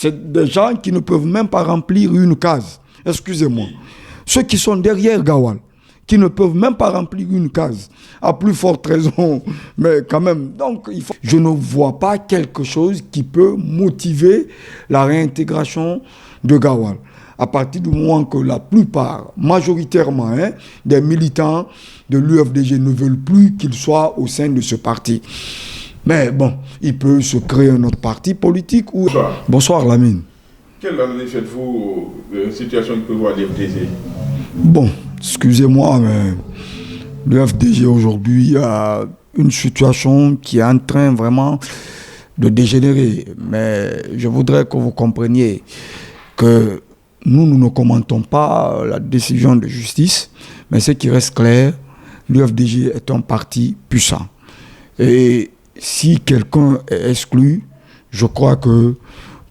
c'est des gens qui ne peuvent même pas remplir une case. Excusez-moi. Ceux qui sont derrière Gawal, qui ne peuvent même pas remplir une case, à plus forte raison, mais quand même. Donc, je ne vois pas quelque chose qui peut motiver la réintégration de Gawal. À partir du moment que la plupart, majoritairement, des militants de l'UFDG ne veulent plus qu'il soit au sein de ce parti. Mais bon, il peut se créer un autre parti politique. Ou... Bonsoir. Bonsoir, Lamine. Quelle analyse faites-vous de la situation que peut voir l'UFDG? Bon, excusez-moi, mais l'UFDG aujourd'hui a une situation qui est en train vraiment de dégénérer. Mais je voudrais que vous compreniez que nous ne commentons pas la décision de justice, mais ce qui reste clair, l'UFDG est un parti puissant. Et si quelqu'un est exclu, je crois que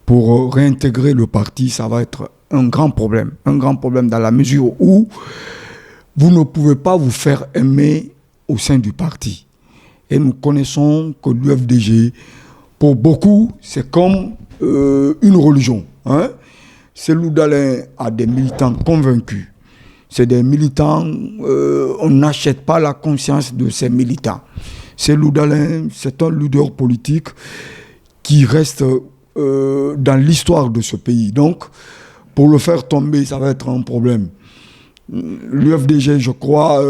pour réintégrer le parti, ça va être un grand problème dans la mesure où vous ne pouvez pas vous faire aimer au sein du parti. Et nous connaissons que l'UFDG, pour beaucoup, c'est comme une religion. Cellou Dalein a des militants convaincus. C'est des militants, on n'achète pas la conscience de ces militants. Cellou Dalein, c'est un leader politique qui reste dans l'histoire de ce pays. Donc, pour le faire tomber, ça va être un problème. L'UFDG, je crois,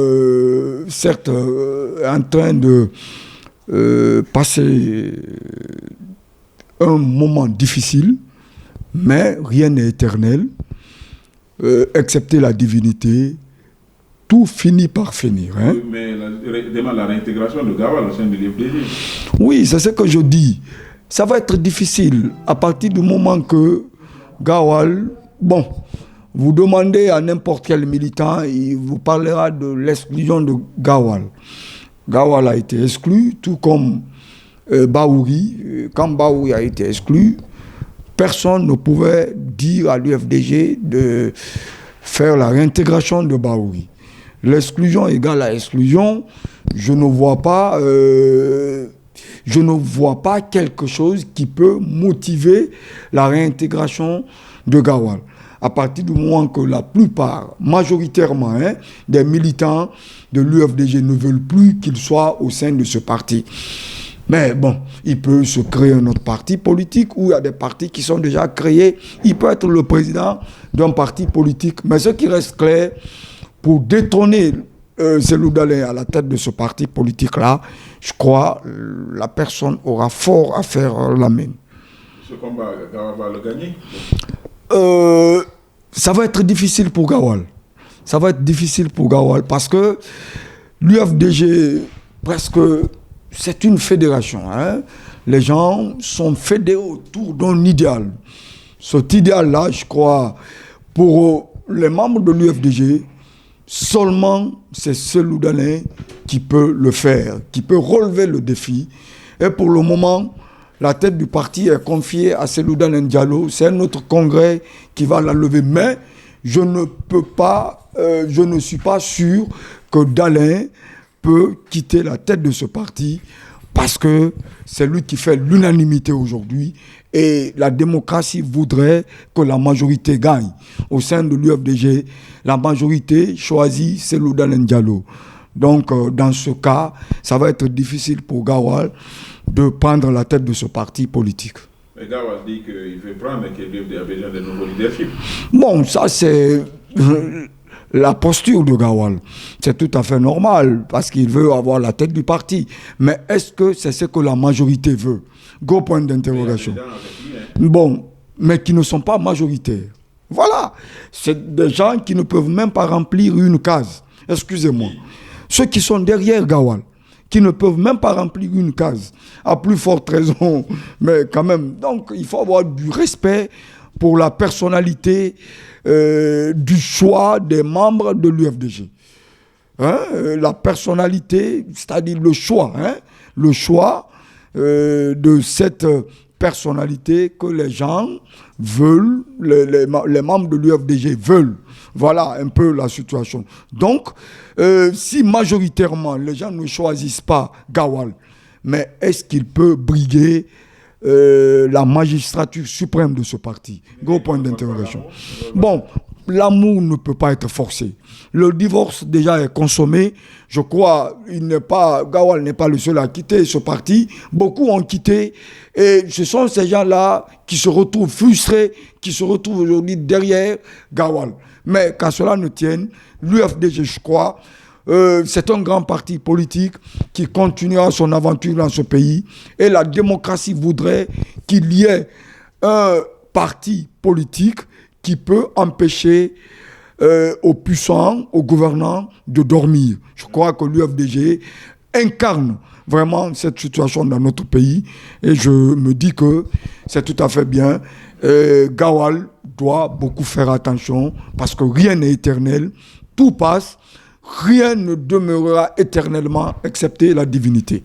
certes, est en train de passer un moment difficile, mais rien n'est éternel, excepté la divinité. Tout finit par finir. Oui, mais demande la réintégration de Gawal au sein de l'UFDG. Oui, c'est ce que je dis. Ça va être difficile à partir du moment que Gawal, bon, vous demandez à n'importe quel militant, il vous parlera de l'exclusion de Gawal. Gawal a été exclu, tout comme Bahouri. Quand Bahouri a été exclu, personne ne pouvait dire à l'UFDG de faire la réintégration de Bahouri. L'exclusion égale à exclusion, je ne vois pas quelque chose qui peut motiver la réintégration de Gawal. À partir du moment que la plupart, majoritairement, des militants de l'UFDG ne veulent plus qu'il soit au sein de ce parti. Mais bon, il peut se créer un autre parti politique où il y a des partis qui sont déjà créés. Il peut être le président d'un parti politique. Mais ce qui reste clair, pour détrôner Cellou Dalein à la tête de ce parti politique-là, je crois la personne aura fort à faire la main. Ce combat, Gawal va le gagner? Ça va être difficile pour Gawal. Ça va être difficile pour Gawal parce que l'UFDG, presque, c'est une fédération. Les gens sont fédérés autour d'un idéal. Cet idéal-là, je crois, pour les membres de l'UFDG, seulement c'est Cellou Dalein qui peut le faire, qui peut relever le défi. Et pour le moment, la tête du parti est confiée à Cellou Dalein Diallo. C'est un autre congrès qui va la lever. Mais je ne suis pas sûr que Dalein peut quitter la tête de ce parti parce que c'est lui qui fait l'unanimité aujourd'hui et la démocratie voudrait que la majorité gagne. Au sein de l'UFDG, la majorité choisit Cellou Dalein Diallo. Donc, dans ce cas, ça va être difficile pour Gawal de prendre la tête de ce parti politique. Mais Gawal dit qu'il veut prendre et qu'il a besoin de nouveaux leadership. Bon, ça c'est la posture de Gawal. C'est tout à fait normal parce qu'il veut avoir la tête du parti. Mais est-ce que c'est ce que la majorité veut? Gros point d'interrogation. Bon, mais qui ne sont pas majoritaires. Voilà. C'est des gens qui ne peuvent même pas remplir une case. Excusez-moi. Ceux qui sont derrière Gawal, qui ne peuvent même pas remplir une case, à plus forte raison, mais quand même. Donc, il faut avoir du respect pour la personnalité du choix des membres de l'UFDG. La personnalité, c'est-à-dire le choix de cette personnalité que les gens veulent, les membres de l'UFDG veulent. Voilà un peu la situation. Donc, si majoritairement les gens ne choisissent pas Gawal, mais est-ce qu'il peut briguer la magistrature suprême de ce parti. Gros point d'interrogation. Bon, l'amour ne peut pas être forcé. Le divorce déjà est consommé. Je crois Gawal n'est pas le seul à quitter ce parti. Beaucoup ont quitté. Et ce sont ces gens-là qui se retrouvent frustrés, qui se retrouvent aujourd'hui derrière Gawal. Mais qu'à cela ne tienne, l'UFDG, je crois, c'est un grand parti politique qui continuera son aventure dans ce pays. Et la démocratie voudrait qu'il y ait un parti politique qui peut empêcher aux puissants, aux gouvernants de dormir. Je crois que l'UFDG incarne vraiment cette situation dans notre pays et je me dis que c'est tout à fait bien. Gawal doit beaucoup faire attention parce que rien n'est éternel, tout passe, rien ne demeurera éternellement excepté la divinité.